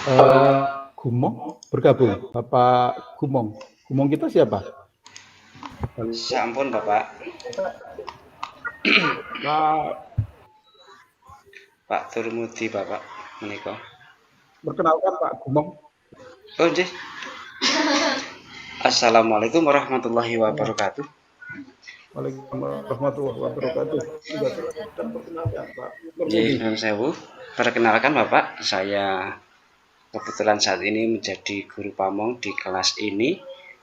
Gumong bergabung, Bapak Gumong. Gumong kita siapa? Sampun Bapak, Pak, Pak Turmudi Bapak menika. perkenalkan Pak Gumong. Oh nggih. Assalamualaikum warahmatullahi Ya, wabarakatuh. Waalaikumsalam warahmatullahi wabarakatuh. Juga silakan perkenalkan Pak Nggih, Nurmudi. nuwun sewu. Perkenalkan Bapak, saya kebetulan saat ini menjadi guru pamong di kelas ini.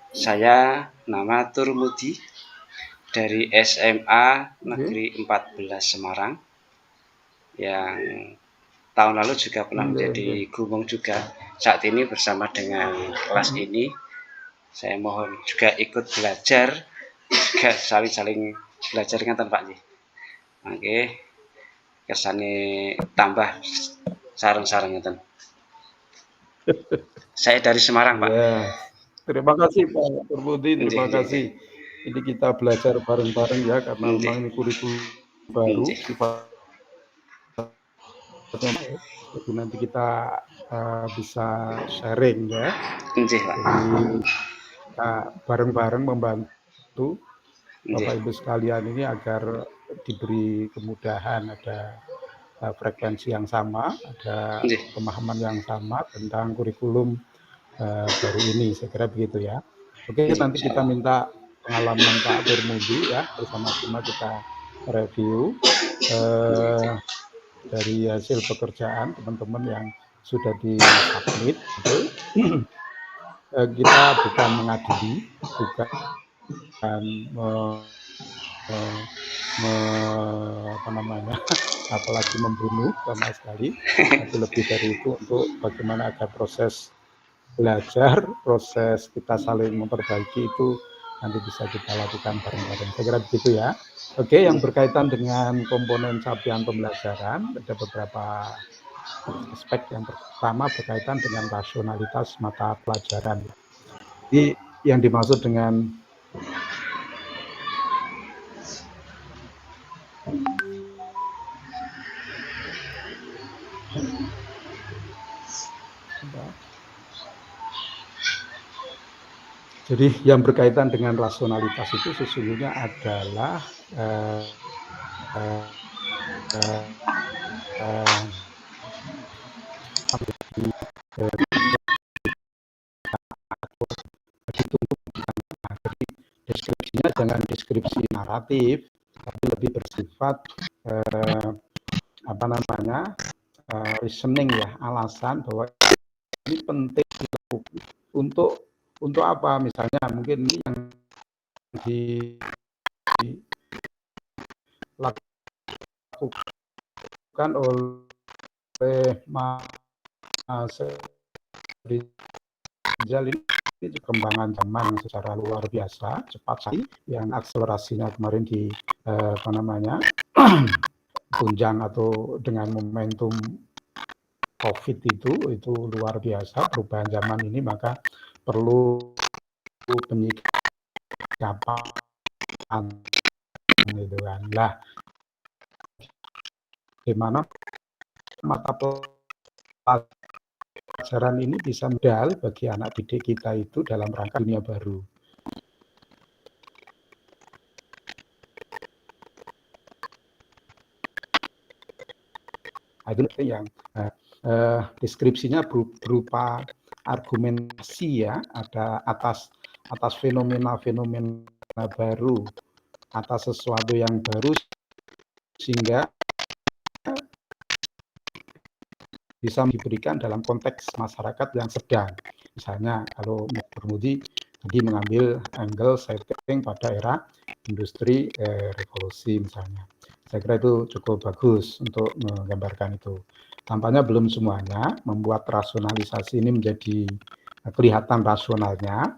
Saya nama Turmudi dari SMA Oke, Negeri 14 Semarang yang tahun lalu juga pernah oke, menjadi oke. gumong juga. Saat ini bersama dengan kelas Mm-mm. ini saya mohon juga ikut belajar, juga saling-saling belajar dengan Pak Ji. Oke, kersane tambah sareng-sareng ngeten. Saya dari Semarang, Pak. Ya, terima kasih Pak Nurmudi, Nggih, terima nggih, nggih. kasih. Ini kita belajar bareng-bareng ya, karena Nggih, memang ini kurikulum baru, nggih. sifatnya. Jadi nanti kita bisa sharing ya. Nggih, Pak. Jadi kita bareng-bareng membantu Nggih, Bapak Ibu sekalian ini agar diberi kemudahan, ada frekuensi yang sama, ada nggih. pemahaman yang sama tentang kurikulum baru ini. Saya kira begitu ya. Oke, Nggih, nanti kita insyaallah. minta pengalaman Pak Turmudi ya, bersama-sama kita review eh, dari hasil pekerjaan teman-teman yang sudah disubmit gitu. Kita bukan mengadili, bukan me, me, apa namanya, apalagi membunuh sama sekali, tapi lebih dari itu untuk bagaimana agar proses belajar, proses kita saling memperbaiki itu nanti bisa kita lakukan bareng-bareng. Saya kira begitu ya. Oke, yang berkaitan dengan komponen capaian pembelajaran, ada beberapa aspek. Yang pertama berkaitan dengan rasionalitas mata pelajaran. Jadi yang dimaksud dengan jadi yang berkaitan dengan rasionalitas itu sesungguhnya adalah eh, eh, deskripsinya jangan deskripsi naratif, tapi lebih bersifat eh, apa namanya reasoning ya, alasan bahwa ini penting untuk apa, misalnya mungkin ini yang dilakukan oleh Mas Rizal ini perkembangan zaman secara luar biasa cepat sekali, yang akselerasinya kemarin di apa namanya tunjang atau dengan momentum COVID itu luar biasa perubahan zaman ini, maka perlu penyikapan gitu kan. Lah, gimana mata pelajaran ini bisa modal bagi anak didik kita itu dalam rangka dunia baru. Itu yang deskripsinya berupa argumentasi ya, ada atas fenomena baru, atas sesuatu yang baru, sehingga bisa diberikan dalam konteks masyarakat yang sedang. Misalnya kalau Bermudi tadi mengambil angle setting pada era industri revolusi misalnya. Saya kira itu cukup bagus untuk menggambarkan itu. Tampaknya belum semuanya membuat rasionalisasi ini menjadi kelihatan rasionalnya,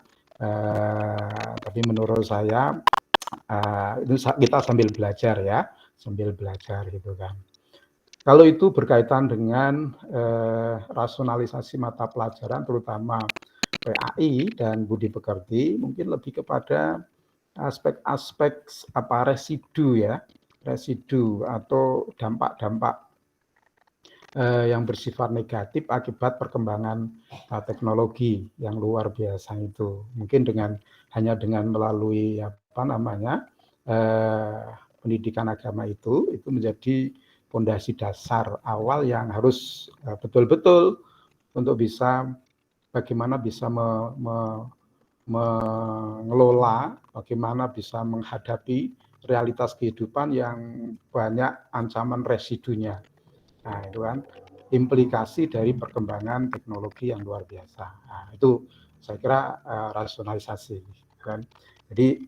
tapi menurut saya itu kita sambil belajar ya, sambil belajar gitu kan. Kalau itu berkaitan dengan rasionalisasi mata pelajaran, terutama PAI dan budi pekerti, mungkin lebih kepada aspek-aspek apa residu ya, residu atau dampak-dampak yang bersifat negatif akibat perkembangan teknologi yang luar biasa itu. Mungkin hanya dengan melalui pendidikan agama itu menjadi pondasi dasar awal yang harus betul-betul untuk bagaimana bisa mengelola, bagaimana bisa menghadapi realitas kehidupan yang banyak ancaman residunya. Nah, itu kan implikasi dari perkembangan teknologi yang luar biasa. Nah, itu saya kira rasionalisasi kan. Jadi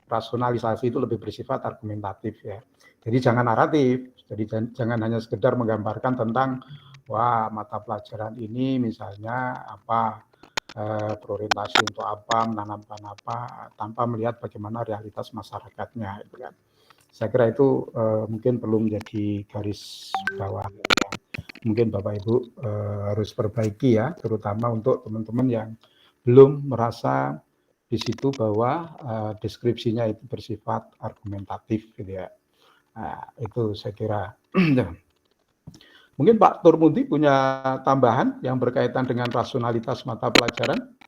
rasionalisasi itu lebih bersifat argumentatif ya. Jadi jangan naratif. Jadi jangan hanya sekedar menggambarkan tentang wah mata pelajaran ini misalnya apa berorientasi untuk apa, menanamkan apa, tanpa melihat bagaimana realitas masyarakatnya, itu kan. Saya kira itu mungkin perlu menjadi garis bawah yang mungkin Bapak Ibu harus perbaiki ya, terutama untuk teman-teman yang belum merasa di situ bahwa deskripsinya itu bersifat argumentatif gitu ya. Nah, itu saya kira. Mungkin Pak Turmudi punya tambahan yang berkaitan dengan rasionalitas mata pelajaran?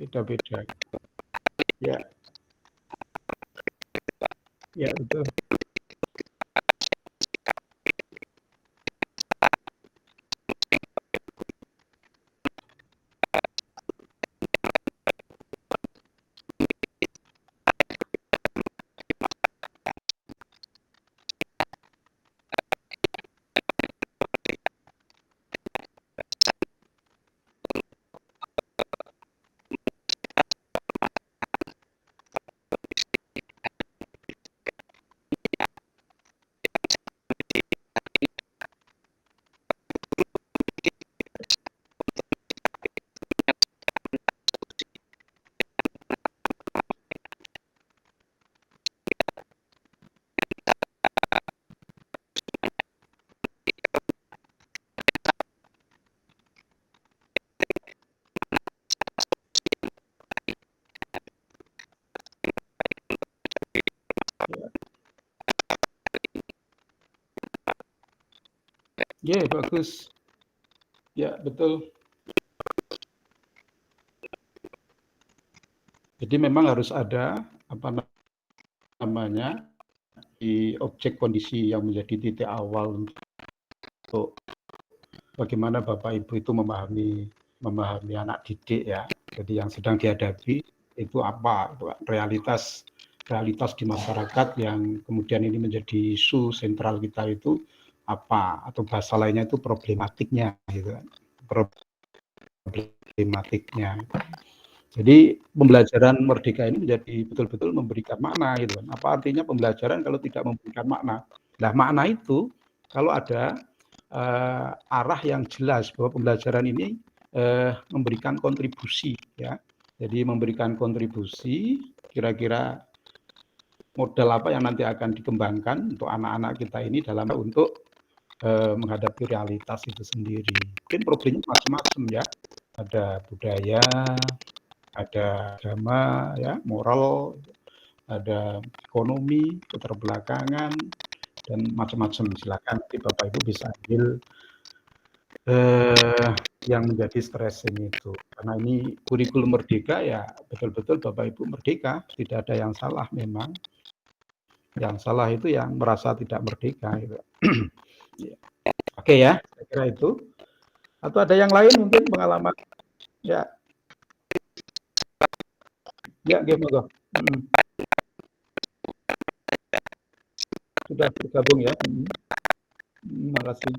Beda-beda. Ya, ya betul. Ya, bagus. Ya, betul. Jadi memang harus ada apa namanya di objek kondisi yang menjadi titik awal untuk bagaimana Bapak Ibu itu memahami anak didik ya. Jadi yang sedang dihadapi itu apa? Realitas di masyarakat yang kemudian ini menjadi isu sentral kita itu apa? Atau bahasa lainnya itu problematiknya gitu kan. Problematiknya. Jadi pembelajaran merdeka ini menjadi betul-betul memberikan makna gitu kan. Apa artinya pembelajaran kalau tidak memberikan makna? Nah, makna itu kalau ada arah yang jelas bahwa pembelajaran ini memberikan kontribusi ya. Jadi memberikan kontribusi kira-kira modal apa yang nanti akan dikembangkan untuk anak-anak kita ini dalam untuk menghadapi realitas itu sendiri. Mungkin problemnya macam-macam ya. Ada budaya, ada agama, ya, moral, ada ekonomi, keterbelakangan, dan macam-macam. Silakan nanti Bapak Ibu bisa ambil yang menjadi stressing itu. Karena ini kurikulum merdeka ya betul-betul Bapak Ibu merdeka, tidak ada yang salah memang. Yang salah itu yang merasa tidak merdeka. Gitu. Oke ya, saya kira itu. Atau ada yang lain mungkin pengalaman? Ya, ya, gimana? Sudah bergabung ya. Terima kasih.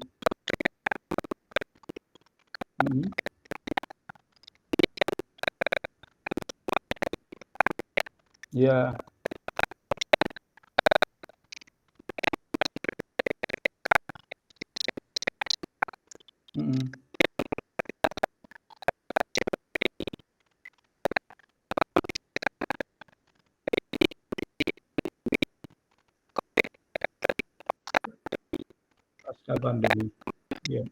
Ya, Mhm. Pasca pandemi. Iya.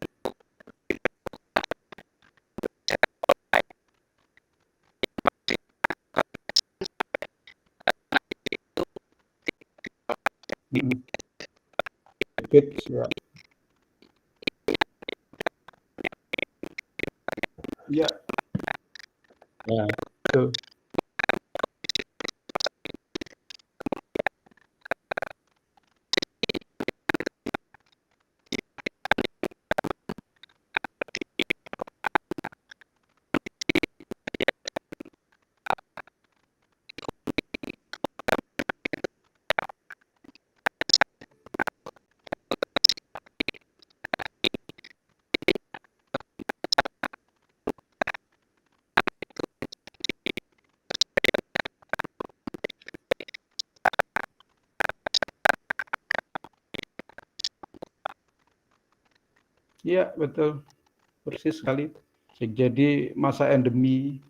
Mhm. Kids, ya. Iya. Ya, betul. Iya, betul. Persis sekali. Jadi masa endemi,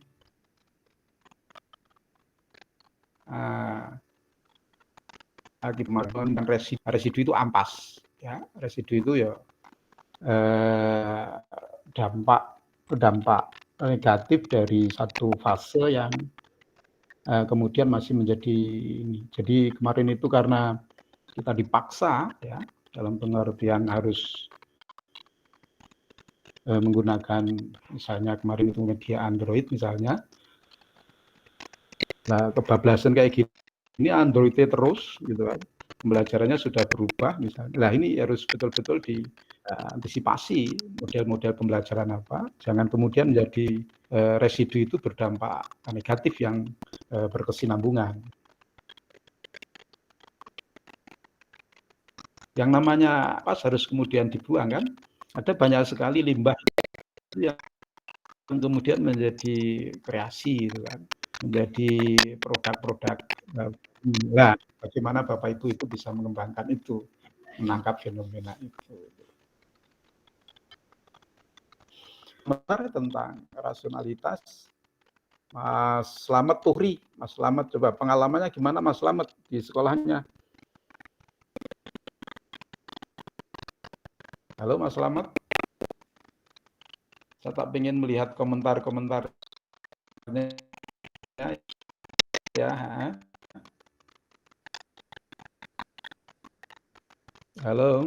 akibat dan residu itu ampas. Ya, residu itu ya eh, dampak dampak negatif dari satu fase yang kemudian masih menjadi ini. Jadi kemarin itu karena kita dipaksa ya dalam pengertian harus menggunakan misalnya kemarin itu media Android misalnya. Nah, kebablasan kayak gini Android-nya terus gitu kan. Pembelajarannya sudah berubah misalnya. Nah, ini harus betul-betul diantisipasi model-model pembelajaran apa. Jangan kemudian menjadi residu itu berdampak negatif yang berkesinambungan. Yang namanya pas harus kemudian dibuang kan. Ada banyak sekali limbah yang kemudian menjadi kreasi gitu kan. Menjadi produk-produk. Nah, bagaimana Bapak Ibu itu bisa mengembangkan itu, menangkap fenomena itu. Sementara tentang rasionalitas, Mas Slamet Tuhri, Mas Slamet coba pengalamannya gimana Mas Slamet di sekolahnya? Halo Mas Slamet, saya tak ingin melihat komentar-komentarnya ya. Halo,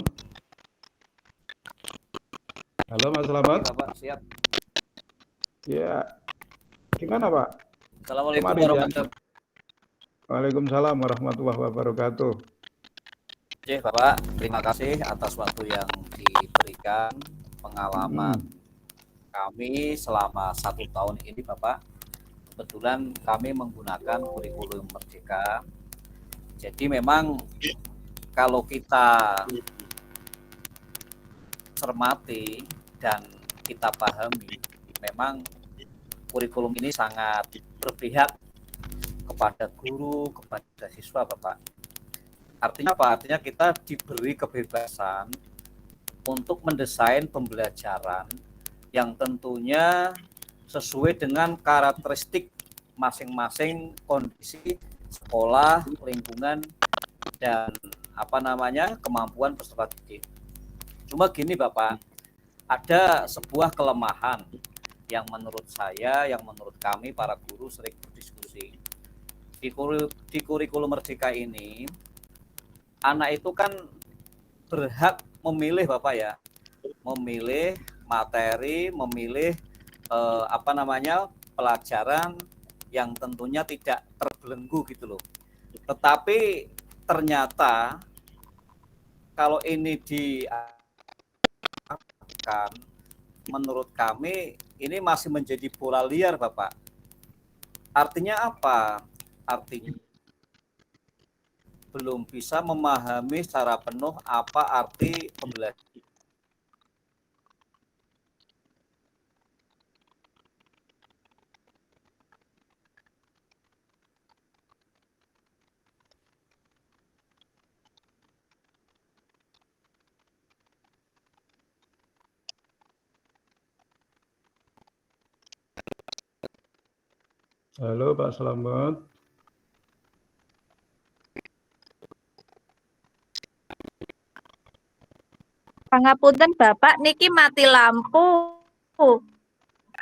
halo Mas Slamet. Oke, Bapak, siap. Ya, gimana Pak? Assalamualaikum Kemarin yang warahmatullahi wabarakatuh. Waalaikumsalam warahmatullahi wabarakatuh. Oke, Bapak, terima kasih atas waktu yang diberikan pengalaman kami selama 1 tahun ini, Bapak. Kebetulan kami menggunakan kurikulum Merdeka. Jadi memang kalau kita cermati dan kita pahami, memang kurikulum ini sangat berpihak kepada guru, kepada siswa, Bapak. Artinya apa? Artinya kita diberi kebebasan untuk mendesain pembelajaran yang tentunya sesuai dengan karakteristik masing-masing kondisi sekolah, lingkungan, dan kemampuan peserta didik. Cuma gini Bapak, ada sebuah kelemahan yang menurut saya, yang menurut kami para guru sering berdiskusi. Di kurikulum Merdeka ini, anak itu kan berhak memilih Bapak ya, memilih materi, memilih pelajaran yang tentunya tidak terbelenggu gitu loh. Tetapi ternyata kalau ini diakan, menurut kami ini masih menjadi bola liar Bapak. Artinya apa? Artinya belum bisa memahami secara penuh apa arti pembelajaran. Halo Pak Slamet. Pangapunten Bapak, niki mati lampu.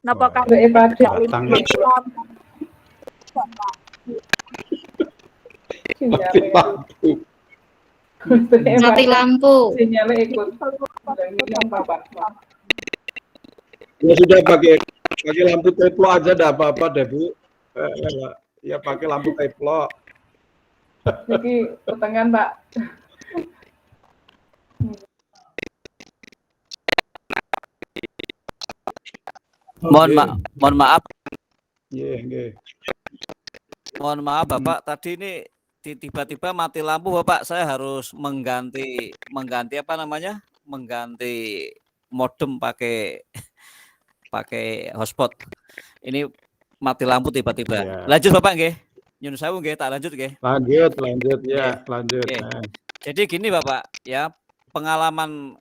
Napa Wah, kabeh batang mati lampu? mati lampu. Mati lampu. Sinyalnya ikut hilang Bapak. Ya sudah pakai lampu teplo aja, enggak apa-apa deh Bu. Ya pakai lampu teplo. Jadi pertengahan Pak. Mohon maaf. Iya, nggih. Mohon maaf Bapak, tadi ini tiba-tiba mati lampu Bapak, saya harus mengganti apa namanya? Mengganti modem pakai hotspot. Ini mati lampu tiba-tiba. Ya. Lanjut Bapak nggih. Nyun sewu nggih, tak lanjut nggih. Lanjut ya, lanjut. Oke. Nah. Jadi gini Bapak, ya, pengalaman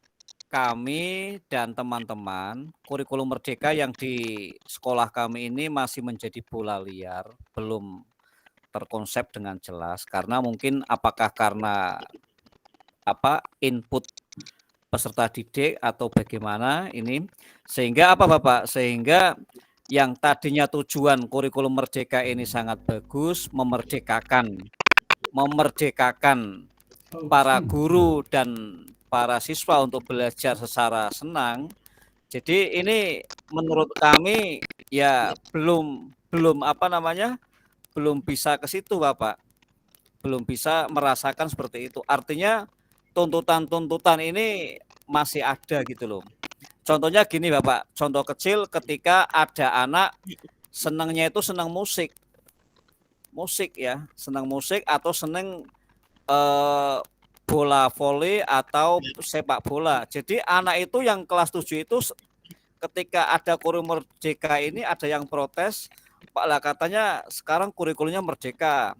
kami dan teman-teman kurikulum merdeka yang di sekolah kami ini masih menjadi bola liar, belum terkonsep dengan jelas karena mungkin apakah karena input peserta didik atau bagaimana ini sehingga apa Bapak, sehingga yang tadinya tujuan kurikulum merdeka ini sangat bagus, memerdekakan para guru dan para siswa untuk belajar secara senang. Jadi ini menurut kami ya belum bisa ke situ Bapak. Belum bisa merasakan seperti itu. Artinya tuntutan ini masih ada gitu loh. Contohnya gini Bapak, contoh kecil ketika ada anak senangnya itu senang musik ya, senang musik atau senang bola voli atau sepak bola. Jadi anak itu yang kelas 7 itu ketika ada kurikulum merdeka ini ada yang protes, Pak lah katanya sekarang kurikulumnya merdeka.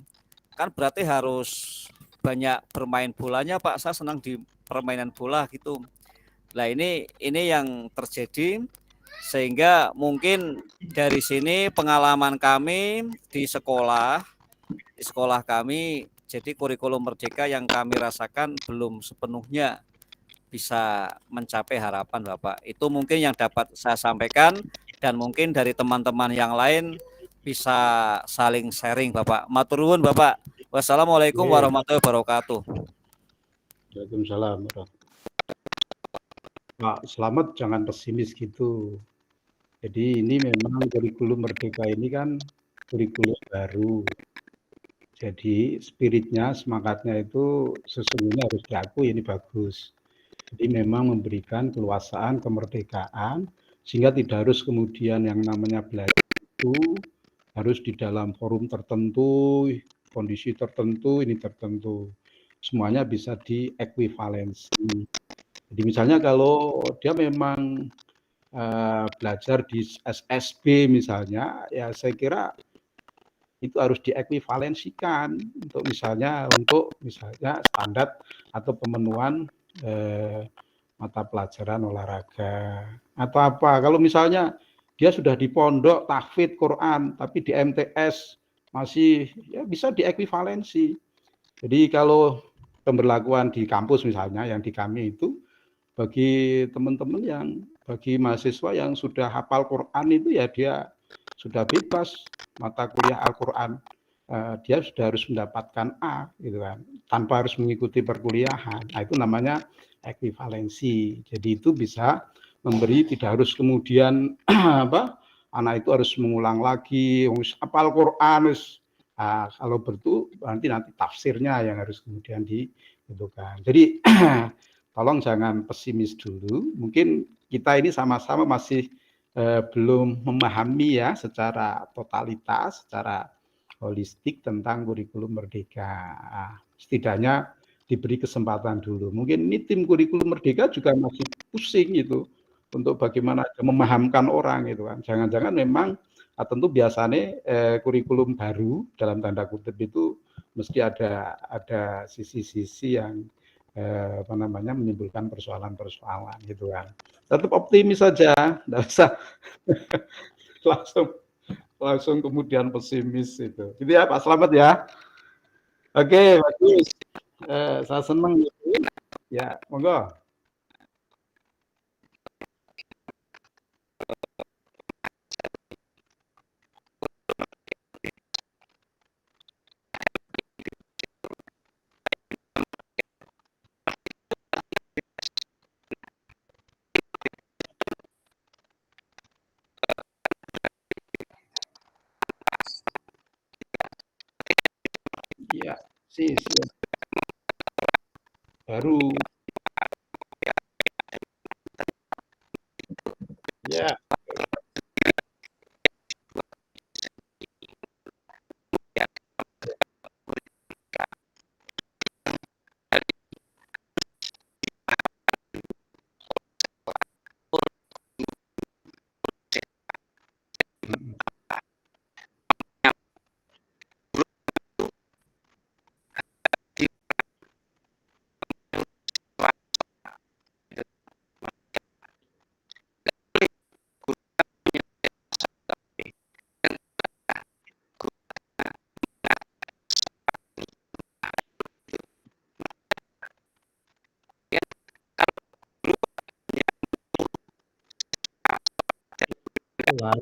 Kan berarti harus banyak bermain bolanya Pak, saya senang di permainan bola gitu. Nah ini yang terjadi sehingga mungkin dari sini pengalaman kami di sekolah kami, jadi kurikulum merdeka yang kami rasakan belum sepenuhnya bisa mencapai harapan Bapak. Itu mungkin yang dapat saya sampaikan dan mungkin dari teman-teman yang lain bisa saling sharing Bapak. Matur nuwun Bapak. Wassalamualaikum warahmatullahi wabarakatuh. Waalaikumsalam. Pak Slamet jangan pesimis gitu. Jadi ini memang kurikulum merdeka ini kan kurikulum baru. Jadi spiritnya, semangatnya itu sesungguhnya harus diakui ini bagus. Jadi memang memberikan keluasaan, kemerdekaan, sehingga tidak harus kemudian yang namanya belajar itu harus di dalam forum tertentu, kondisi tertentu, ini tertentu. Semuanya bisa diekuivalensi. Jadi misalnya kalau dia memang belajar di SSB misalnya, ya saya kira itu harus diekuivalensikan untuk misalnya standar atau pemenuhan mata pelajaran olahraga atau apa. Kalau misalnya dia sudah di pondok tahfidz Quran tapi di MTS masih ya bisa diekuivalensi. Jadi kalau pemberlakuan di kampus misalnya yang di kami itu bagi teman-teman bagi mahasiswa yang sudah hafal Quran itu ya dia sudah bebas mata kuliah Al-Quran, dia sudah harus mendapatkan A gitu kan, tanpa harus mengikuti perkuliahan. Nah, itu namanya ekuivalensi. Jadi itu bisa memberi, tidak harus kemudian anak itu harus mengulang lagi hafal Quran. Kalau bertu nanti tafsirnya yang harus kemudian kan. Jadi tolong jangan pesimis dulu. Mungkin kita ini sama-sama masih belum memahami ya secara totalitas, secara holistik tentang kurikulum merdeka. Setidaknya diberi kesempatan dulu. Mungkin ini tim kurikulum merdeka juga masih pusing itu untuk bagaimana memahamkan orang itu kan. Jangan-jangan memang tentu biasanya kurikulum baru dalam tanda kutip itu mesti ada sisi-sisi yang menimbulkan persoalan-persoalan gitu kan. Tetap optimis saja, enggak usah langsung kemudian pesimis itu. Gitu ya Pak Slamet ya. Oke, bagus. Saya senang itu. Ya, monggo. Ya, sih baru. Ya. Ya.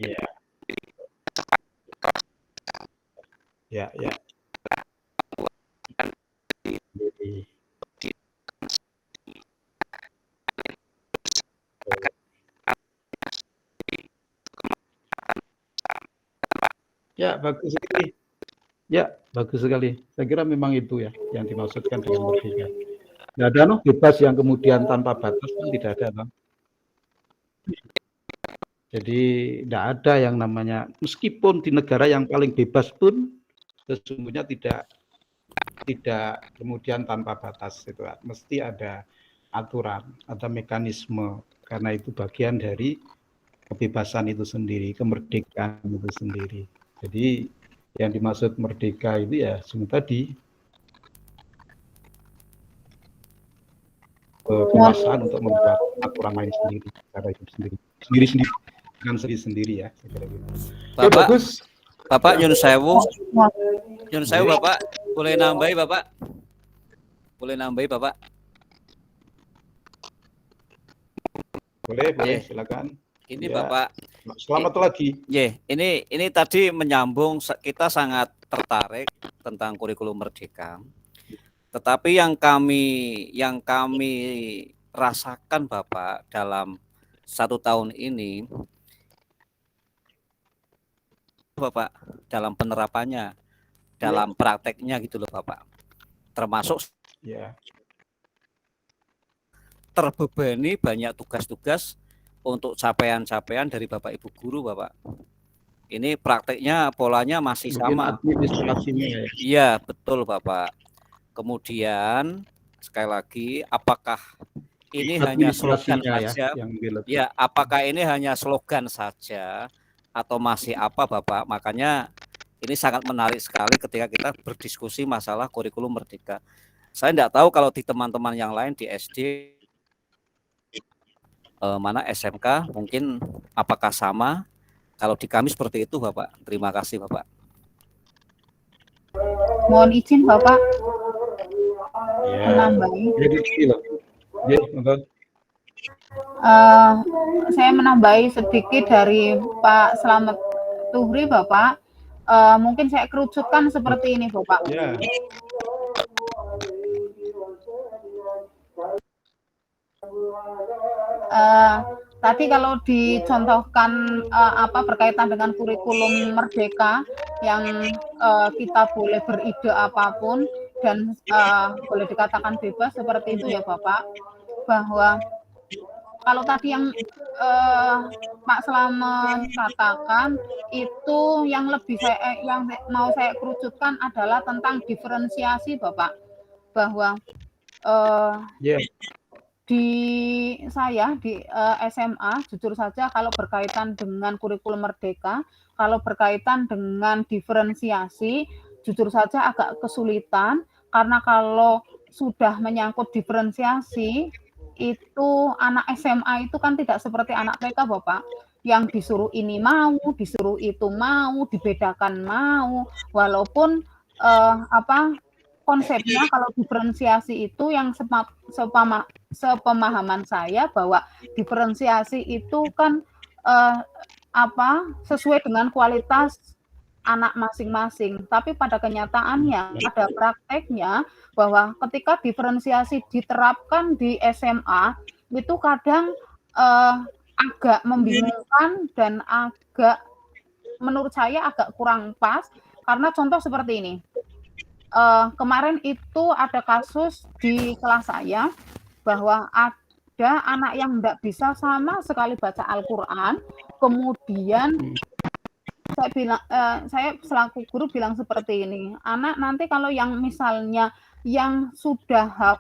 Ya. Ya, ya. Ya, bagus sekali. Ya, bagus sekali. Saya kira memang itu ya yang dimaksudkan dengan merdeka. Nggak ada bebas yang kemudian tanpa batas kan tidak ada. Bang. Jadi tidak ada yang namanya, meskipun di negara yang paling bebas pun sesungguhnya tidak kemudian tanpa batas itu. Mesti ada aturan, ada mekanisme, karena itu bagian dari kebebasan itu sendiri, kemerdekaan itu sendiri. Jadi yang dimaksud merdeka itu ya semua tadi kekuasaan untuk membuat aturan main sendiri, cara hidup sendiri dengan sendiri ya. Bapak, ya, bagus. Bapak Nyun Sewu, Bapak boleh nambahi Bapak, Boleh, silakan. Ini ya. Bapak. Selamat lagi. Ini tadi menyambung, kita sangat tertarik tentang kurikulum merdeka. Tetapi yang kami rasakan Bapak dalam 1 tahun ini, Bapak, dalam penerapannya, dalam prakteknya gitu loh Bapak. Termasuk terbebani banyak tugas-tugas untuk capaian-capaian dari Bapak Ibu guru, Bapak. Ini prakteknya polanya masih sama. Administrasinya ya. Iya, betul Bapak. Kemudian sekali lagi, apakah ini hanya slogan saja? Ya, apakah ini hanya slogan saja atau masih apa Bapak? Makanya ini sangat menarik sekali ketika kita berdiskusi masalah kurikulum merdeka. Saya tidak tahu kalau di teman-teman yang lain di SD mana SMK mungkin apakah sama. Kalau di kami seperti itu Bapak. Terima kasih Bapak. Mohon izin Bapak menambahi. Saya menambahi sedikit dari Pak Slamet Tuhri Bapak. Mungkin saya kerucutkan seperti ini Bapak. Tadi kalau dicontohkan berkaitan dengan kurikulum merdeka yang kita boleh beride apapun dan boleh dikatakan bebas seperti itu ya Bapak, bahwa kalau tadi yang Pak Slamet katakan itu yang yang mau saya kerucutkan adalah tentang diferensiasi Bapak, bahwa Ya, di SMA jujur saja kalau berkaitan dengan kurikulum merdeka, kalau berkaitan dengan diferensiasi jujur saja agak kesulitan, karena kalau sudah menyangkut diferensiasi itu anak SMA itu kan tidak seperti anak TK Bapak, yang disuruh ini mau, disuruh itu mau, dibedakan mau, walaupun konsepnya kalau diferensiasi itu yang sepemahaman saya bahwa diferensiasi itu kan sesuai dengan kualitas anak masing-masing. Tapi pada kenyataannya, pada prakteknya bahwa ketika diferensiasi diterapkan di SMA itu kadang agak membingungkan dan agak menurut saya agak kurang pas, karena contoh seperti ini. Kemarin itu ada kasus di kelas saya bahwa ada anak yang tidak bisa sama sekali baca Al-Quran, kemudian saya selaku guru bilang seperti ini, anak nanti kalau yang misalnya yang sudah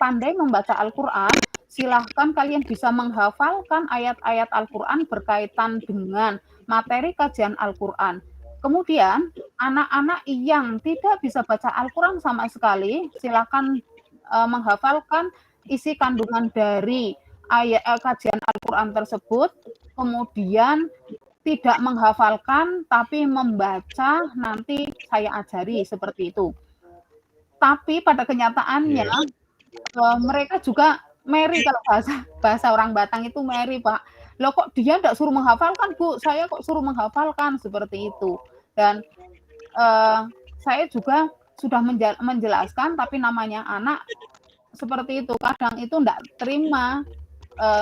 pandai membaca Al-Quran, silahkan kalian bisa menghafalkan ayat-ayat Al-Quran berkaitan dengan materi kajian Al-Quran. Kemudian anak-anak yang tidak bisa baca Al-Quran sama sekali, silakan menghafalkan isi kandungan dari ayat kajian Al-Quran tersebut, kemudian tidak menghafalkan tapi membaca, nanti saya ajari seperti itu. Tapi pada kenyataannya mereka juga meri, kalau bahasa orang Batang itu meri Pak. Loh kok dia enggak suruh menghafalkan Bu, saya kok suruh menghafalkan, seperti itu. Dan saya juga sudah menjelaskan, tapi namanya anak seperti itu, kadang itu enggak terima.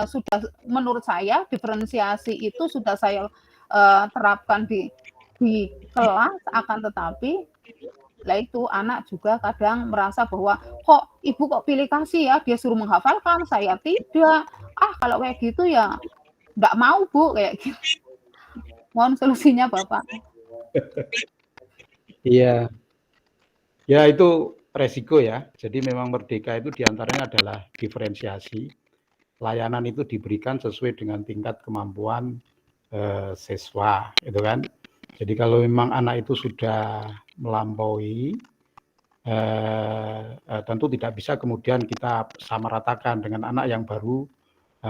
Sudah menurut saya diferensiasi itu sudah saya terapkan di kelas, akan tetapi lah itu anak juga kadang merasa bahwa kok ibu kok pilih kasih ya, dia suruh menghafalkan, saya tidak. Kalau kayak gitu ya enggak mau Bu, kayak gitu. Mohon solusinya Bapak. Iya. Ya itu resiko ya. Jadi memang merdeka itu diantaranya adalah diferensiasi. Layanan itu diberikan sesuai dengan tingkat kemampuan siswa, itu kan. Jadi kalau memang anak itu sudah melampaui, tentu tidak bisa kemudian kita samaratakan dengan anak yang baru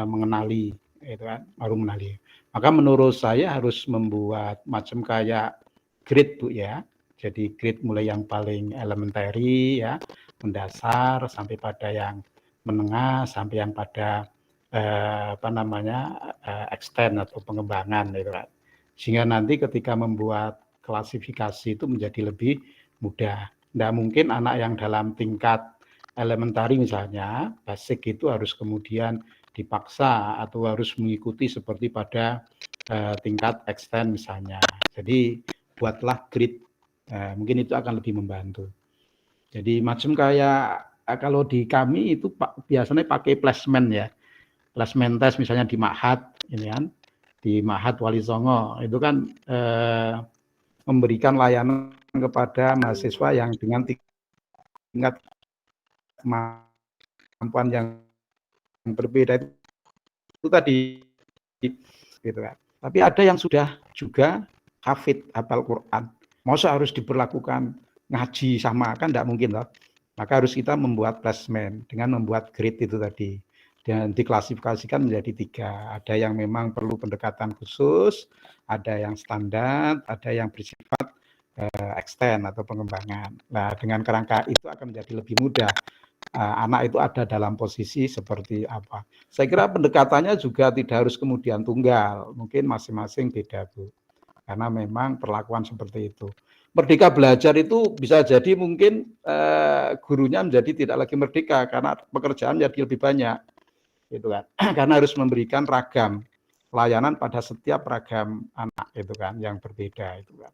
mengenali, itu kan, baru mengenali. Maka menurut saya harus membuat macam kayak grade Bu ya. Jadi grade mulai yang paling elementary ya, mendasar sampai pada yang menengah sampai yang pada extend atau pengembangan gitu kan. Sehingga nanti ketika membuat klasifikasi itu menjadi lebih mudah. Tidak mungkin anak yang dalam tingkat elementary misalnya, basic itu harus kemudian dipaksa atau harus mengikuti seperti pada tingkat extend misalnya. Jadi buatlah grid, mungkin itu akan lebih membantu. Jadi macam kayak kalau di kami itu biasanya pakai placement ya, placement test misalnya di Ma'had, ini kan, di Ma'had Wali Songo itu kan memberikan layanan kepada mahasiswa yang dengan tingkat kemampuan yang berbeda itu tadi gitu kan. Tapi ada yang sudah juga hafid, hafal Quran. Masa harus diberlakukan ngaji sama, kan tidak mungkin loh. Maka harus kita membuat placement dengan membuat grade itu tadi. Dan diklasifikasikan menjadi 3. Ada yang memang perlu pendekatan khusus, ada yang standar, ada yang bersifat extend atau pengembangan. Nah, dengan kerangka itu akan menjadi lebih mudah. Anak itu ada dalam posisi seperti apa. Saya kira pendekatannya juga tidak harus kemudian tunggal. Mungkin masing-masing beda, Bu. Karena memang perlakuan seperti itu. Merdeka belajar itu bisa jadi mungkin gurunya menjadi tidak lagi merdeka karena pekerjaan jadi lebih banyak. gitu kan. Karena harus memberikan ragam layanan pada setiap ragam anak itu kan yang berbeda itu kan.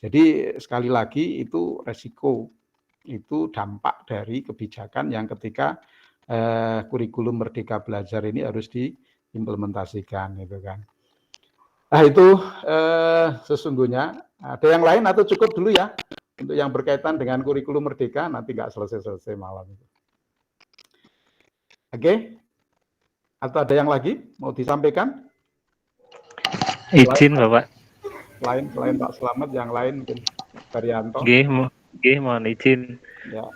Jadi sekali lagi itu resiko, itu dampak dari kebijakan yang ketika kurikulum Merdeka Belajar ini harus diimplementasikan gitu kan. Nah itu sesungguhnya ada yang lain atau cukup dulu ya untuk yang berkaitan dengan kurikulum Merdeka, nanti nggak selesai-selesai malam itu. Oke? Atau ada yang lagi mau disampaikan? Izin Bapak. Selain Pak Slamet, yang lain mungkin Daryanto. Nggih, mohon izin. Ya.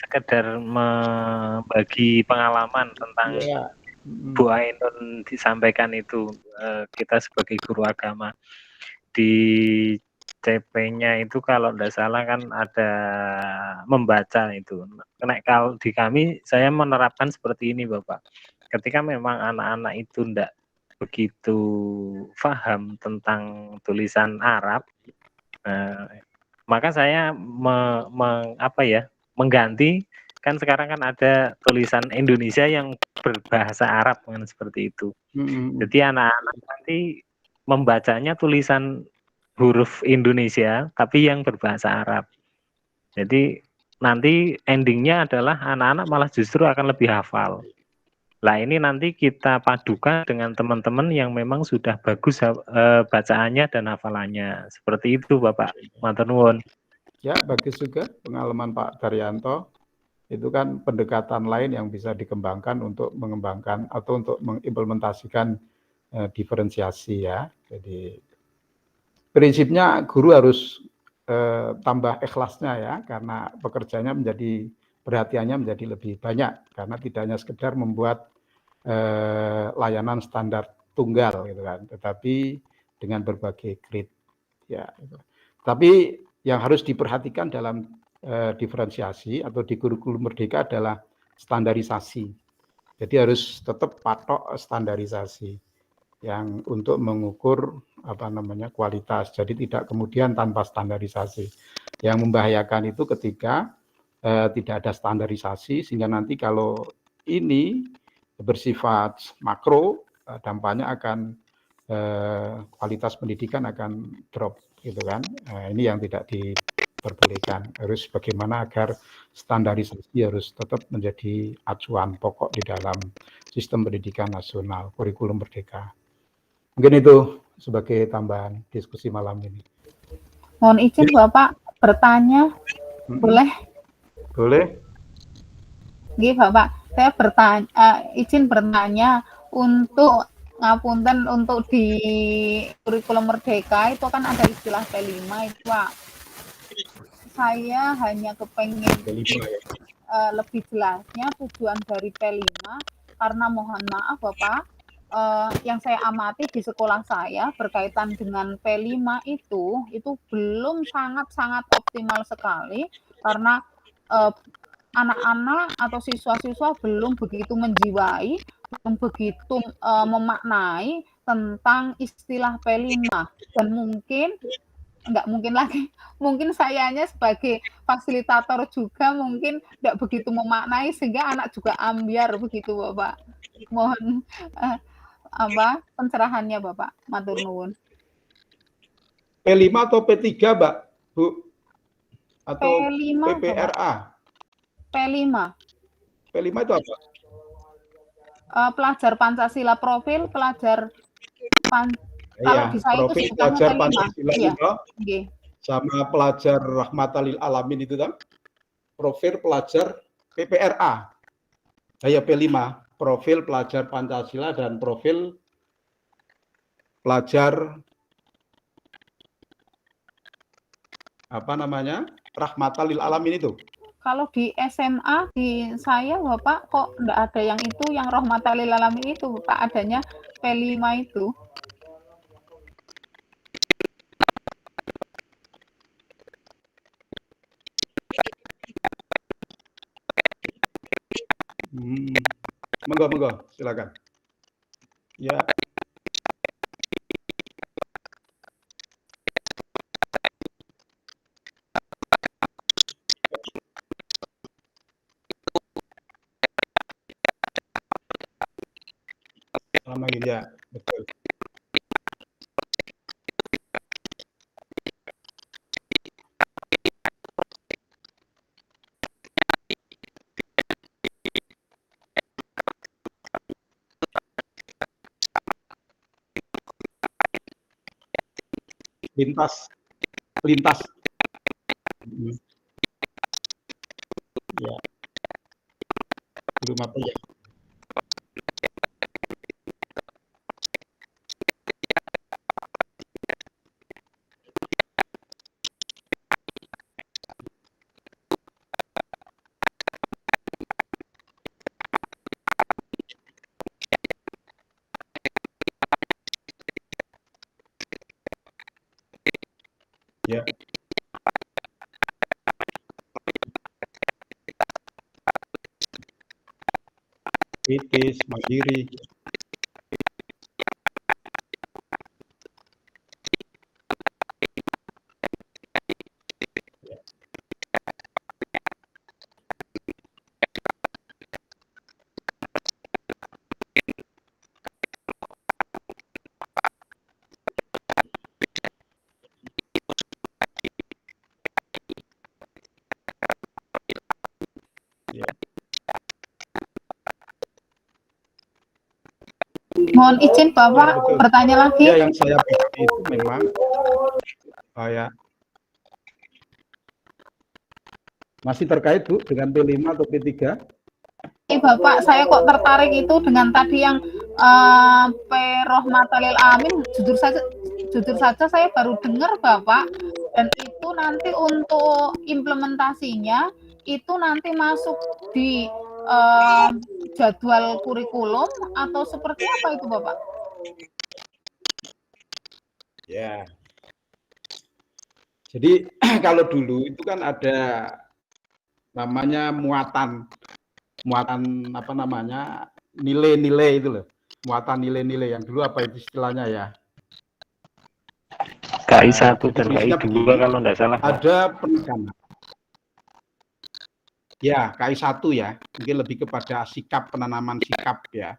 Sekedar membagi pengalaman tentang Bu Ainun disampaikan itu, kita sebagai guru agama di CP-nya itu kalau tidak salah kan ada membaca itu. Karena kalau di kami saya menerapkan seperti ini Bapak. Ketika memang anak-anak itu tidak begitu paham tentang tulisan Arab, maka saya mengganti, kan sekarang kan ada tulisan Indonesia yang berbahasa Arab kan seperti itu. Jadi anak-anak nanti membacanya tulisan huruf Indonesia tapi yang berbahasa Arab. Jadi nanti endingnya adalah anak-anak malah justru akan lebih hafal. Nah ini nanti kita padukan dengan teman-teman yang memang sudah bagus bacaannya dan hafalannya. Seperti itu Bapak. Matur nuwun. Ya, bagus juga pengalaman Pak Daryanto. Itu kan pendekatan lain yang bisa dikembangkan untuk mengembangkan atau untuk mengimplementasikan diferensiasi ya. Jadi prinsipnya guru harus tambah ikhlasnya ya, karena pekerjaannya menjadi perhatiannya menjadi lebih banyak, karena tidak hanya sekedar membuat layanan standar tunggal gitu kan, tetapi dengan berbagai grade ya. Gitu. Tapi yang harus diperhatikan dalam diferensiasi atau di kurikulum Merdeka adalah standarisasi. Jadi harus tetap patok standarisasi yang untuk mengukur kualitas. Jadi tidak kemudian tanpa standarisasi. Yang membahayakan itu ketika tidak ada standarisasi, sehingga nanti kalau ini bersifat makro, dampaknya akan kualitas pendidikan akan drop gitu kan. Ini yang tidak diperbolehkan. Harus bagaimana agar standarisasi harus tetap menjadi acuan pokok di dalam sistem pendidikan nasional, kurikulum Merdeka. Mungkin itu sebagai tambahan diskusi malam ini. Mohon izin Bapak bertanya, boleh? Boleh. Nggih Bapak, saya izin bertanya untuk ngapunten, untuk di kurikulum Merdeka itu kan ada istilah P5 itu Pak. Saya hanya kepengen lebih jelasnya tujuan dari P5, karena mohon maaf Bapak, yang saya amati di sekolah saya berkaitan dengan P5 itu belum sangat optimal sekali, karena anak-anak atau siswa-siswa belum begitu menjiwai, belum begitu memaknai tentang istilah P5, dan mungkin sayanya sebagai fasilitator juga mungkin tidak begitu memaknai, sehingga anak juga ambiar begitu Bapak. Mohon pencerahannya Bapak. Matur nuwun. P5 atau P3 Mbak, Bu? Atau P5, PPRA? P5. P5 itu apa? Pelajar Pancasila, profil pelajar kalau di saya profil itu pelajar P5. Pancasila Iya. itu sama pelajar Rahmatalil Alamin itu kan profil pelajar PPRA. Saya P5, profil pelajar Pancasila dan profil pelajar Rahmatalil Alamin itu. Kalau di SMA di saya Bapak kok enggak ada yang itu, yang Rahmatalil Alamin itu Pak, adanya P5 itu. Monggo, silakan. Ya. Selama ini ya, betul. Lintas. Ya. Belum apa ya? Ya. Kritis, mandiri. Mohon izin Bapak bertanya lagi. Ya, yang saya pahami itu memang ya masih terkait Bu dengan P5 atau P3. Bapak, saya kok tertarik itu dengan tadi yang P-Rohmatalil Amin. Jujur saja saya baru dengar Bapak, dan itu nanti untuk implementasinya itu nanti masuk di jadwal kurikulum atau seperti apa itu Bapak? Ya. Jadi kalau dulu itu kan ada namanya muatan apa namanya, nilai-nilai itu loh, muatan nilai-nilai yang dulu apa itu istilahnya ya, KI1 dan KI2 kalau enggak salah. Ada penekanan. Ya, KI1 ya, mungkin lebih kepada sikap, penanaman sikap ya.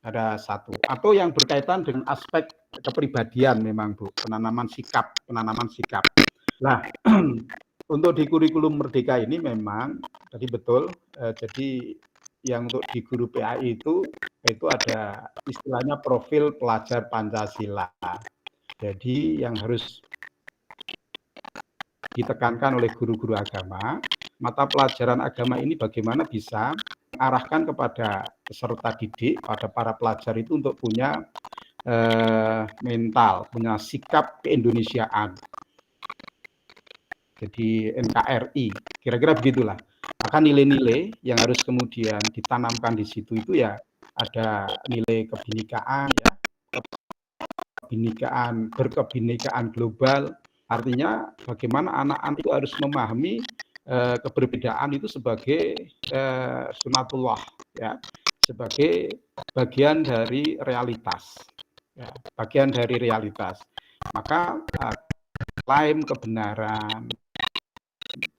Ada satu. Atau yang berkaitan dengan aspek kepribadian memang Bu, penanaman sikap. Nah, untuk di kurikulum Merdeka ini memang tadi betul, jadi yang untuk di guru PAI itu ada istilahnya profil pelajar Pancasila. Jadi yang harus ditekankan oleh guru-guru agama, mata pelajaran agama ini bagaimana bisa mengarahkan kepada peserta didik, pada para pelajar itu untuk punya mental, punya sikap keindonesiaan. Jadi NKRI, kira-kira begitulah. Maka nilai-nilai yang harus kemudian ditanamkan di situ itu ya ada nilai kebinekaan ya, berkebinekaan global. Artinya bagaimana anak-anak itu harus memahami keberbedaan itu sebagai sunatullah ya, sebagai bagian dari realitas. Ya, bagian dari realitas. Maka klaim kebenaran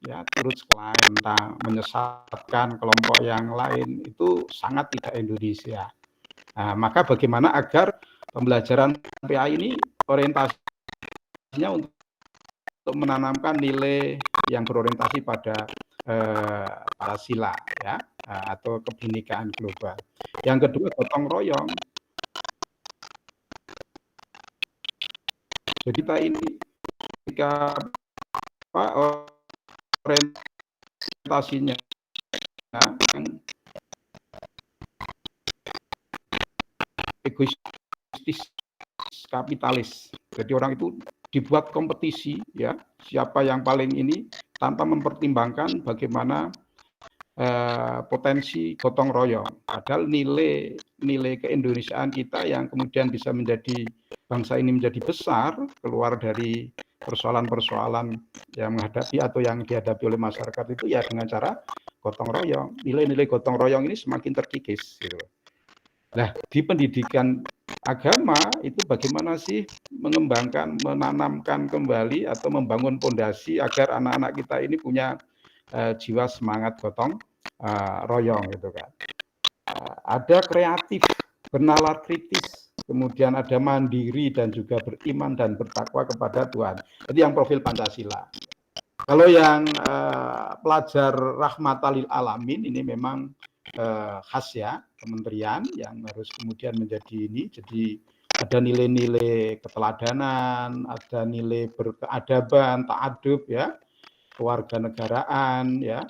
ya, terus klaim tentang menyesatkan kelompok yang lain itu sangat tidak Indonesia. Nah, maka bagaimana agar pembelajaran PAI ini orientasinya untuk menanamkan nilai yang berorientasi pada Pancasila ya, atau kebinekaan global. Yang kedua, gotong royong. Jadi kita ini ketika orientasinya yang egoistis, kapitalis. Jadi orang itu dibuat kompetisi ya, siapa yang paling ini tanpa mempertimbangkan bagaimana potensi gotong royong. Padahal nilai keindonesiaan kita yang kemudian bisa menjadi bangsa ini menjadi besar keluar dari persoalan-persoalan yang menghadapi atau yang dihadapi oleh masyarakat itu ya dengan cara gotong royong. Nilai-nilai gotong royong ini semakin terkikis gitu. Nah, di pendidikan agama itu bagaimana sih mengembangkan, menanamkan kembali atau membangun fondasi agar anak-anak kita ini punya jiwa semangat gotong royong gitu kan. Ada kreatif bernalar kritis, kemudian ada mandiri dan juga beriman dan bertakwa kepada Tuhan. Jadi yang profil Pancasila. Kalau yang pelajar rahmatan lil alamin ini memang khas ya, kementerian yang harus kemudian menjadi ini. Jadi ada nilai-nilai keteladanan, ada nilai berkeadaban, ta'adub ya, kewarganegaraan ya,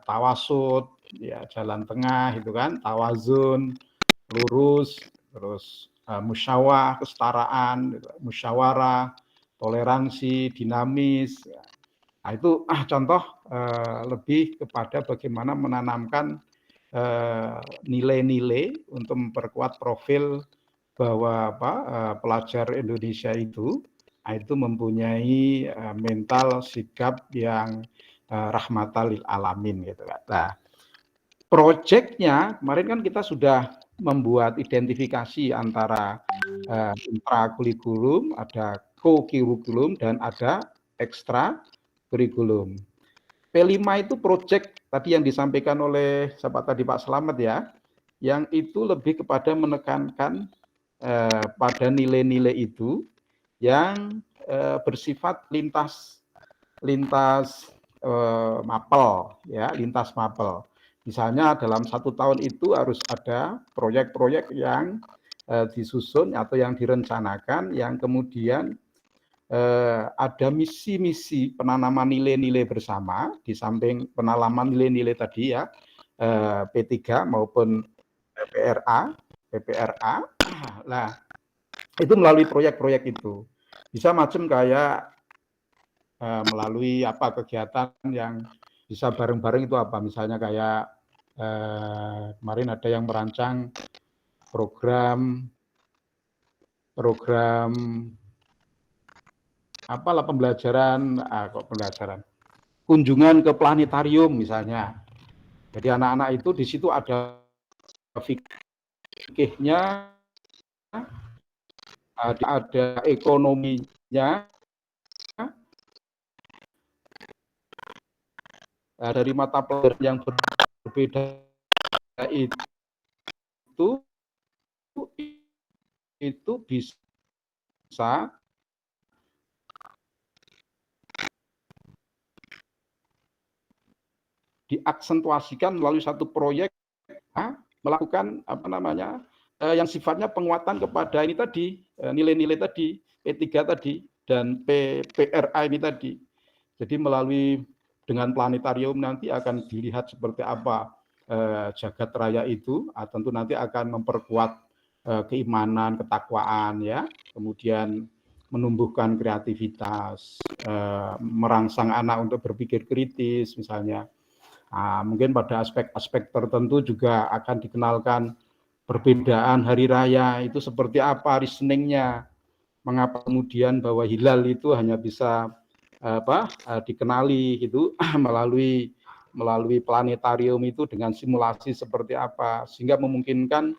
tawasud ya, jalan tengah itu kan, tawazun, lurus, terus musyawarah, kesetaraan, musyawarah, toleransi, dinamis. Nah, itu contoh lebih kepada bagaimana menanamkan nilai-nilai untuk memperkuat profil bahwa pelajar Indonesia itu mempunyai mental sikap yang rahmatan lil alamin gitu kan. Nah, proyeknya kemarin kan kita sudah membuat identifikasi antara intra-kurikulum, ada co-kurikulum dan ada ekstra kurikulum. P5 itu proyek tadi yang disampaikan oleh siapa tadi Pak Slamet ya, yang itu lebih kepada menekankan pada nilai-nilai itu yang bersifat lintas mapel ya, lintas mapel. Misalnya dalam 1 tahun itu harus ada proyek-proyek yang disusun atau yang direncanakan yang kemudian ada misi-misi penanaman nilai-nilai bersama di samping penanaman nilai-nilai tadi ya, P3 maupun PPRA. Nah, itu melalui proyek-proyek itu. Bisa macam kayak melalui kegiatan yang bisa bareng-bareng itu apa? Misalnya kayak kemarin ada yang merancang program pembelajaran kunjungan ke planetarium misalnya. Jadi anak-anak itu di situ ada fikihnya, ada ekonominya, dari mata pelajaran yang berbeda itu bisa diaksentuasikan melalui satu proyek melakukan yang sifatnya penguatan kepada ini tadi, nilai-nilai tadi, P3 tadi dan PPRA ini tadi. Jadi melalui dengan planetarium nanti akan dilihat seperti apa jagat raya itu, tentu nanti akan memperkuat keimanan, ketakwaan ya, kemudian menumbuhkan kreativitas, merangsang anak untuk berpikir kritis misalnya. Mungkin pada aspek-aspek tertentu juga akan dikenalkan perbedaan hari raya itu seperti apa reasoningnya, mengapa kemudian bahwa hilal itu hanya bisa dikenali itu melalui planetarium itu dengan simulasi seperti apa, sehingga memungkinkan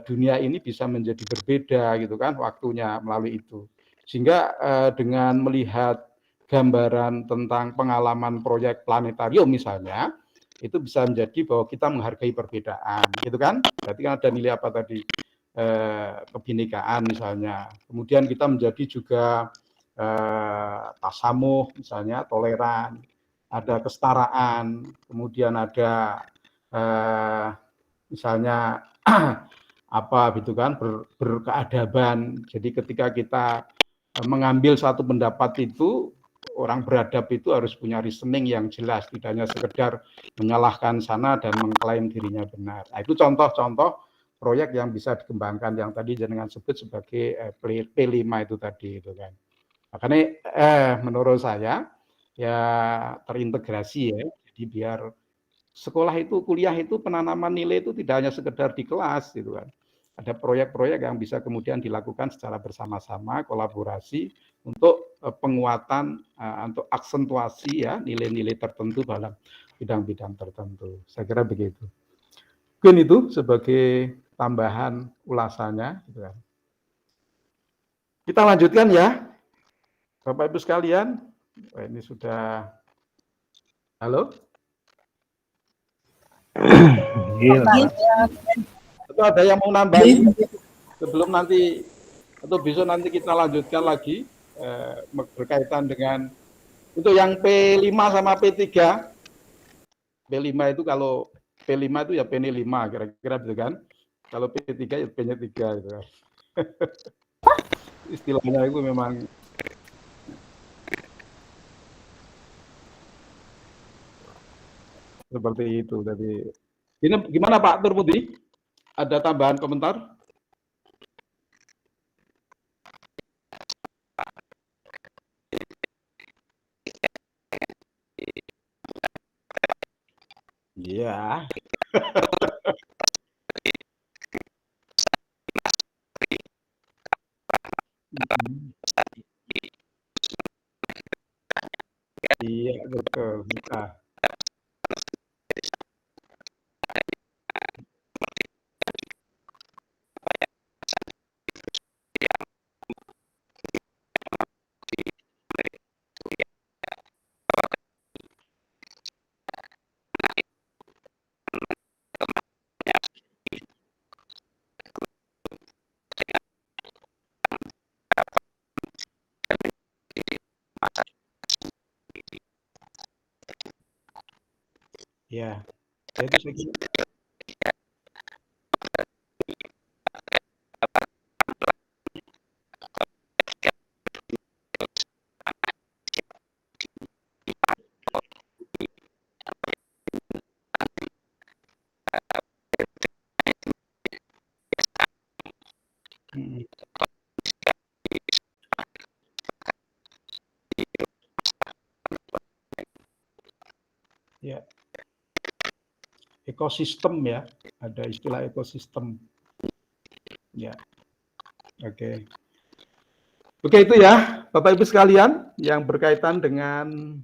dunia ini bisa menjadi berbeda gitu kan waktunya melalui itu. Sehingga dengan melihat gambaran tentang pengalaman proyek planetarium misalnya, itu bisa menjadi bahwa kita menghargai perbedaan, gitu kan? Berarti kan ada nilai apa tadi? Kebinekaan misalnya. Kemudian kita menjadi juga tasamuh misalnya, toleran, ada kesetaraan, kemudian ada misalnya gitu kan, berkeadaban. Jadi ketika kita mengambil satu pendapat itu, orang beradab itu harus punya reasoning yang jelas, tidak hanya sekedar menyalahkan sana dan mengklaim dirinya benar. Nah, itu contoh-contoh proyek yang bisa dikembangkan yang tadi jenengan sebut sebagai P5 itu tadi itu kan. Makanya menurut saya ya terintegrasi ya. Jadi biar sekolah itu, kuliah itu penanaman nilai itu tidak hanya sekedar di kelas gitu kan. Ada proyek-proyek yang bisa kemudian dilakukan secara bersama-sama, kolaborasi untuk penguatan, untuk aksentuasi ya nilai-nilai tertentu dalam bidang-bidang tertentu. Saya kira begitu. Mungkin itu sebagai tambahan ulasannya. Gitu kan. Kita lanjutkan ya, Bapak Ibu sekalian. Ini sudah, halo? Atau ada yang mau nambahin sebelum nanti atau besok nanti kita lanjutkan lagi berkaitan dengan untuk yang P5 sama P3. P5 itu kalau P5 itu ya P-nya 5 kira-kira gitu kan. Kalau P3 ya P-nya 3 gitu kan. Istilahnya itu memang seperti itu. Jadi ini gimana Pak Turmudi? Ada tambahan komentar? Iya. Iya betul. Nah, ya. Itu saya kira. Mm, ya. Ekosistem ya, ada istilah ekosistem. Ya, oke. Oke itu ya, Bapak Ibu sekalian yang berkaitan dengan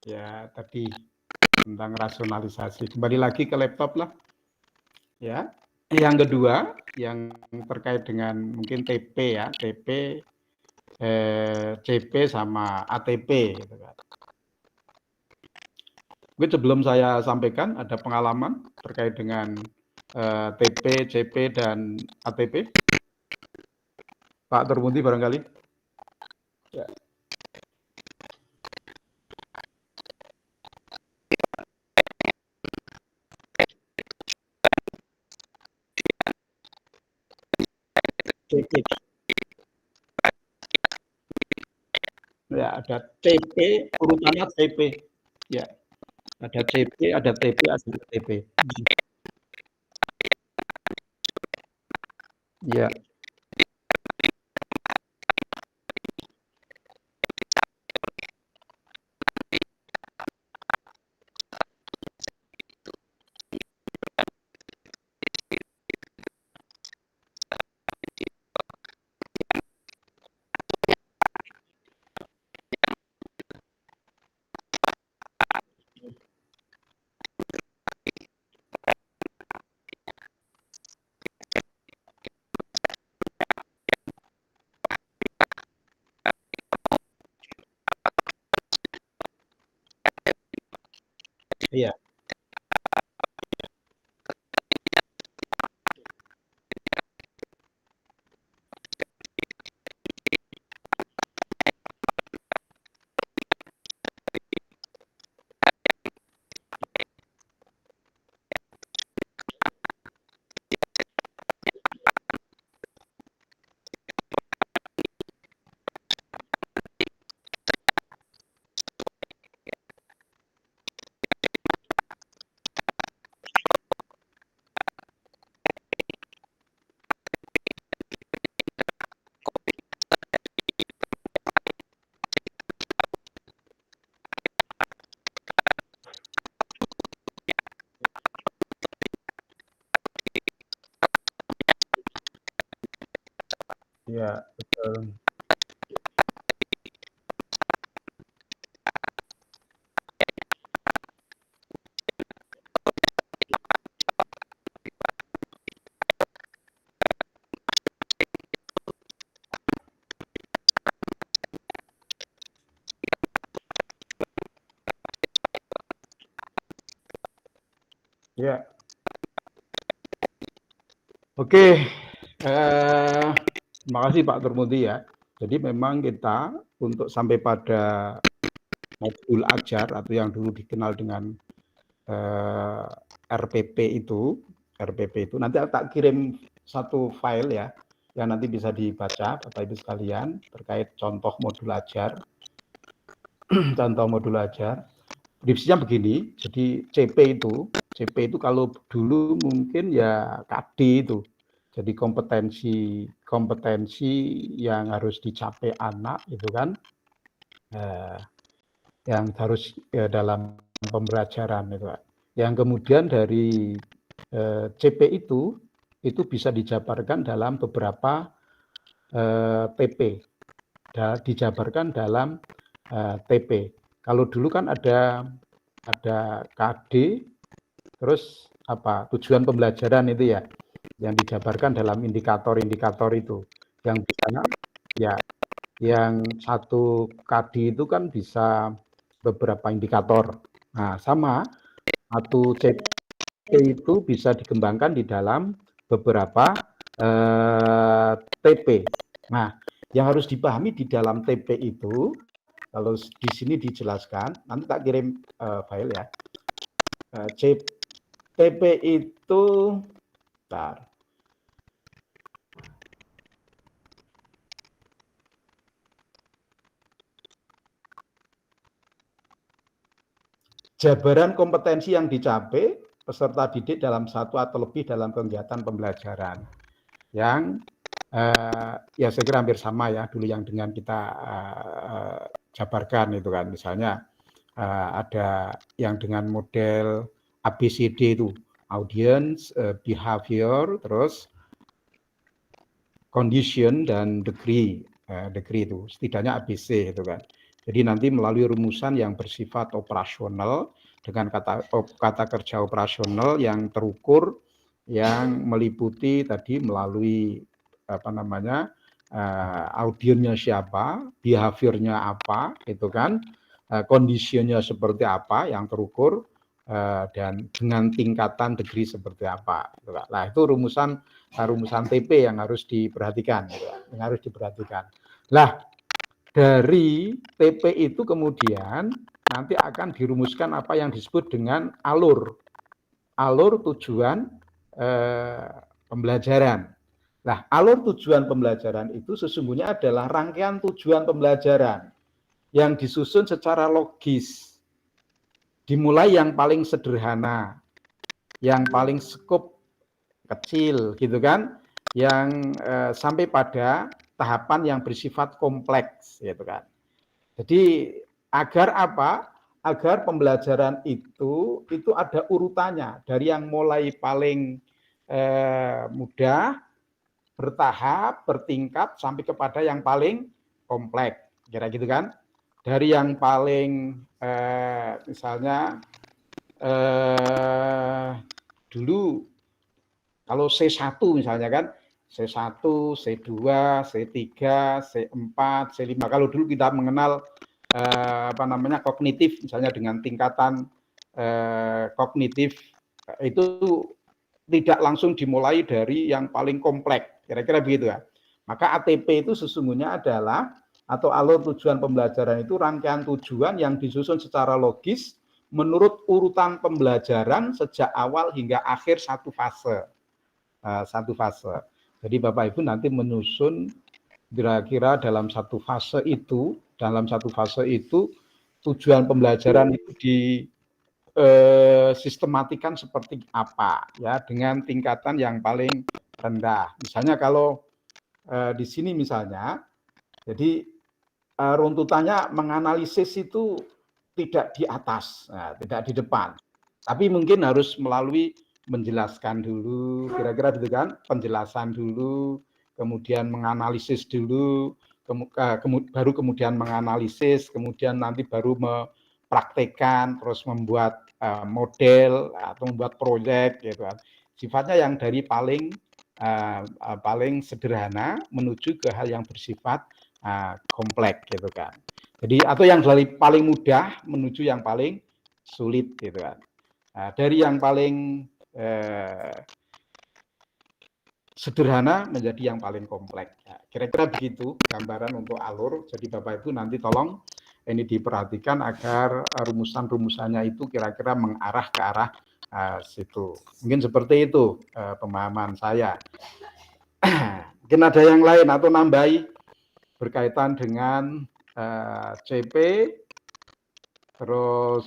ya tadi tentang rasionalisasi. Kembali lagi ke laptop lah. Ya. Yang kedua yang terkait dengan mungkin TP ya, TP, CP sama ATP gitu kan. Mungkin sebelum saya sampaikan ada pengalaman terkait dengan TP, CP dan ATP. Pak Turmudi barangkali. Ya. CP. Ya, ada TP, urutannya TP. Ya, ada CP, ada TP, ada TP. Ya, iya, iya, betul. Ya, Oke, terima kasih Pak Turmudi ya. Jadi memang kita untuk sampai pada modul ajar atau yang dulu dikenal dengan RPP itu nanti tak kirim satu file ya, yang nanti bisa dibaca Bapak Ibu sekalian terkait contoh modul ajar. Contoh modul ajar. Prinsipnya begini, jadi CP itu kalau dulu mungkin ya KD itu. Jadi kompetensi yang harus dicapai anak itu kan, yang harus dalam pembelajaran itu. Yang kemudian dari CP itu bisa dijabarkan dalam beberapa TP, dijabarkan dalam TP. Kalau dulu kan ada KD, terus apa tujuan pembelajaran itu ya, yang dijabarkan dalam indikator-indikator itu, yang bisa ya, yang satu KD itu kan bisa beberapa indikator. Nah, sama satu CP itu bisa dikembangkan di dalam beberapa TP. Nah, yang harus dipahami di dalam TP itu, kalau di sini dijelaskan, nanti tak kirim file ya. TP itu, bentar. Jabaran kompetensi yang dicapai peserta didik dalam satu atau lebih dalam kegiatan pembelajaran. Yang ya saya kira hampir sama ya dulu yang dengan kita jabarkan itu kan, misalnya ada yang dengan model ABCD itu, audience, behavior, terus condition dan degree itu setidaknya ABC itu kan. Jadi nanti melalui rumusan yang bersifat operasional dengan kata kerja operasional yang terukur, yang meliputi tadi melalui apa namanya audiennya siapa, behaviornya apa, itu kan, kondisinya seperti apa yang terukur, dan dengan tingkatan degree seperti apa. Nah itu rumusan TP yang harus diperhatikan, yang harus diperhatikan. Lah dari TP itu kemudian nanti akan dirumuskan apa yang disebut dengan alur tujuan pembelajaran. Nah, alur tujuan pembelajaran itu sesungguhnya adalah rangkaian tujuan pembelajaran yang disusun secara logis. Dimulai yang paling sederhana, yang paling skop kecil gitu kan, yang sampai pada tahapan yang bersifat kompleks gitu kan. Jadi agar apa? Agar pembelajaran itu ada urutannya dari yang mulai paling mudah, bertahap, bertingkat sampai kepada yang paling kompleks, kira gitu kan. Dari yang paling misalnya dulu kalau C1 misalnya kan, C1, C2, C3, C4, C5. Kalau dulu kita mengenal apa namanya kognitif, misalnya dengan tingkatan kognitif itu tidak langsung dimulai dari yang paling kompleks, kira-kira begitu ya. Maka ATP itu sesungguhnya adalah atau alur tujuan pembelajaran itu rangkaian tujuan yang disusun secara logis menurut urutan pembelajaran sejak awal hingga akhir satu fase. Jadi Bapak Ibu nanti menyusun kira-kira dalam satu fase itu tujuan pembelajaran itu disistematikan seperti apa ya, dengan tingkatan yang paling rendah. Misalnya kalau di sini misalnya, jadi runtutannya menganalisis itu tidak di atas, tidak di depan, tapi mungkin harus melalui menjelaskan dulu, kira-kira gitu kan, penjelasan dulu, kemudian menganalisis dulu, baru kemudian menganalisis, kemudian nanti baru mempraktekkan, terus membuat model atau membuat proyek, gitu kan. Sifatnya yang dari paling sederhana menuju ke hal yang bersifat kompleks, gitu kan. Jadi atau yang dari paling mudah menuju yang paling sulit, gitu kan. Dari yang paling sederhana menjadi yang paling kompleks. Ya, kira-kira begitu gambaran untuk alur. Jadi Bapak Ibu nanti tolong ini diperhatikan agar rumusan-rumusannya itu kira-kira mengarah ke arah situ. Mungkin seperti itu pemahaman saya. Mungkin ada yang lain atau nambahi berkaitan dengan CP, terus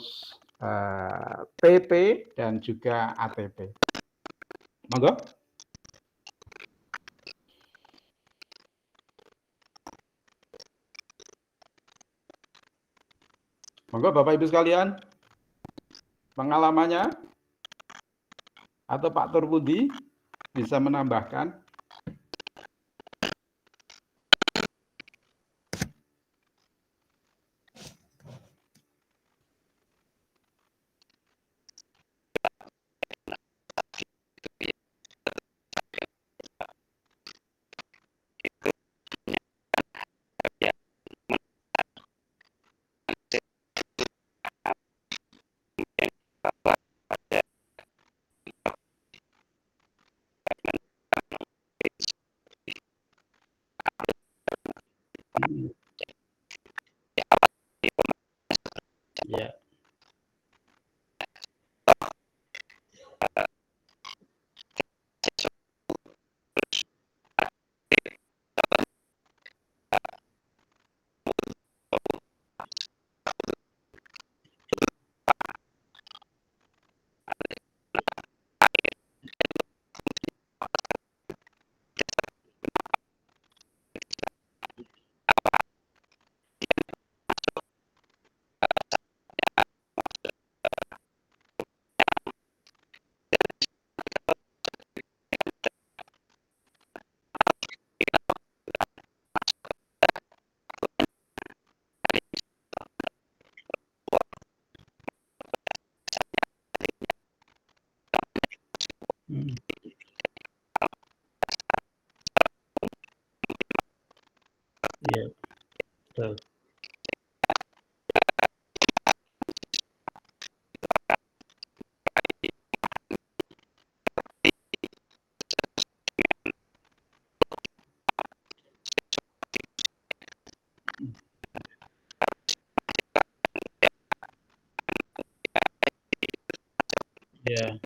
TP dan juga ATP. Monggo. Monggo Bapak Ibu sekalian, pengalamannya atau Pak Turbudi bisa menambahkan. Ya. Iya, betul. Ya,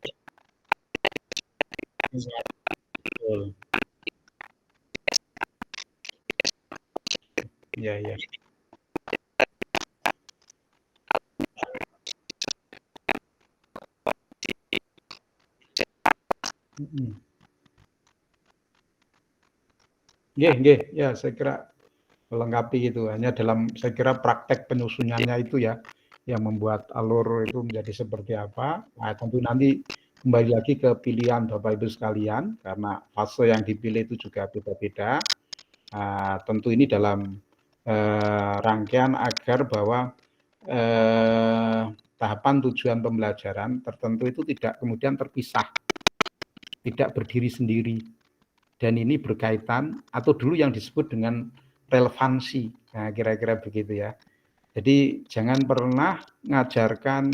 betul. Ya, ya. Ya, saya kira melengkapi itu. Hanya dalam, saya kira praktek penyusunannya itu ya, yang membuat alur itu menjadi seperti apa. Nah, tentu nanti kembali lagi ke pilihan Bapak Ibu sekalian, karena fase yang dipilih itu juga beda-beda. Tentu ini dalam rangkaian agar bahwa tahapan tujuan pembelajaran tertentu itu tidak kemudian terpisah, tidak berdiri sendiri. Dan ini berkaitan, atau dulu yang disebut dengan relevansi. Nah, kira-kira begitu ya. Jadi jangan pernah ngajarkan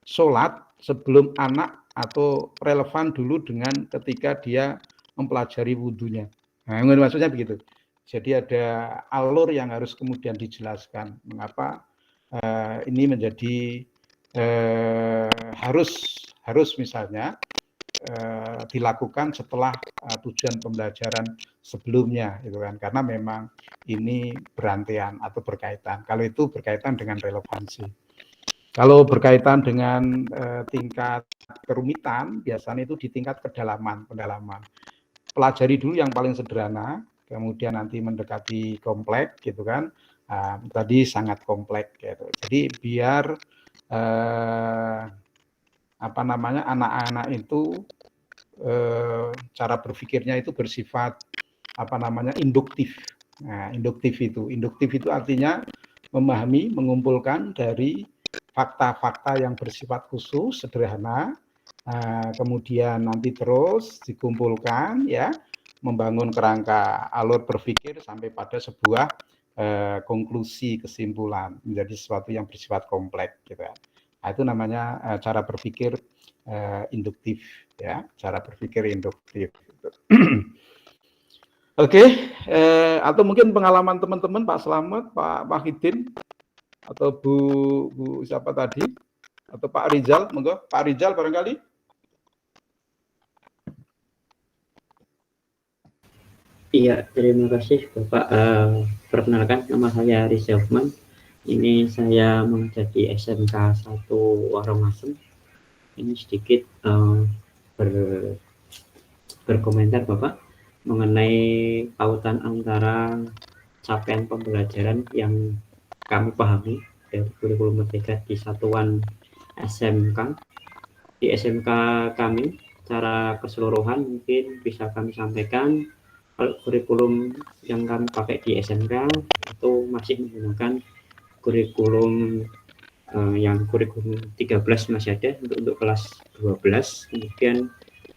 sholat sebelum anak atau relevan dulu dengan ketika dia mempelajari wudhunya. Nah, maksudnya begitu. Jadi ada alur yang harus kemudian dijelaskan. Mengapa ini menjadi harus misalnya dilakukan setelah tujuan pembelajaran sebelumnya, gitu kan? Karena memang ini berantaian atau berkaitan. Kalau itu berkaitan dengan relevansi. Kalau berkaitan dengan tingkat kerumitan, biasanya itu di tingkat pendalaman. Pelajari dulu yang paling sederhana, kemudian nanti mendekati kompleks, gitu kan? Tadi sangat kompleks, gitu. Jadi biar anak-anak itu cara berpikirnya itu bersifat induktif. Nah, induktif itu artinya memahami, mengumpulkan dari fakta-fakta yang bersifat khusus, sederhana, kemudian nanti terus dikumpulkan ya, membangun kerangka alur berpikir sampai pada sebuah konklusi, kesimpulan, menjadi sesuatu yang bersifat kompleks, gitu. Nah, itu namanya cara berpikir induktif, ya, cara berpikir induktif. Oke, atau mungkin pengalaman teman-teman Pak Slamet, Pak Wahidin, atau Bu siapa tadi, atau Pak Rizal, monggo Pak Rizal barangkali. Iya, terima kasih Bapak. Perkenalkan, nama saya Rizal Hufman. Ini saya mengajar di SMK 1 Warongasem. Ini sedikit berkomentar Bapak mengenai pautan antara capaian pembelajaran yang kami pahami dari kurikulum merdeka di satuan SMK. Di SMK kami, secara keseluruhan mungkin bisa kami sampaikan, kalau kurikulum yang kami pakai di SMK itu masih menggunakan kurikulum yang kurikulum 13 masih ada untuk kelas 12. Kemudian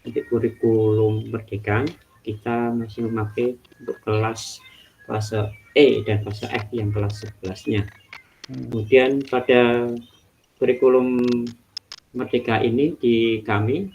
untuk kurikulum merdeka kita masih memakai untuk kelas fase E dan fase F yang kelas 11-nya. Kemudian pada kurikulum merdeka ini di kami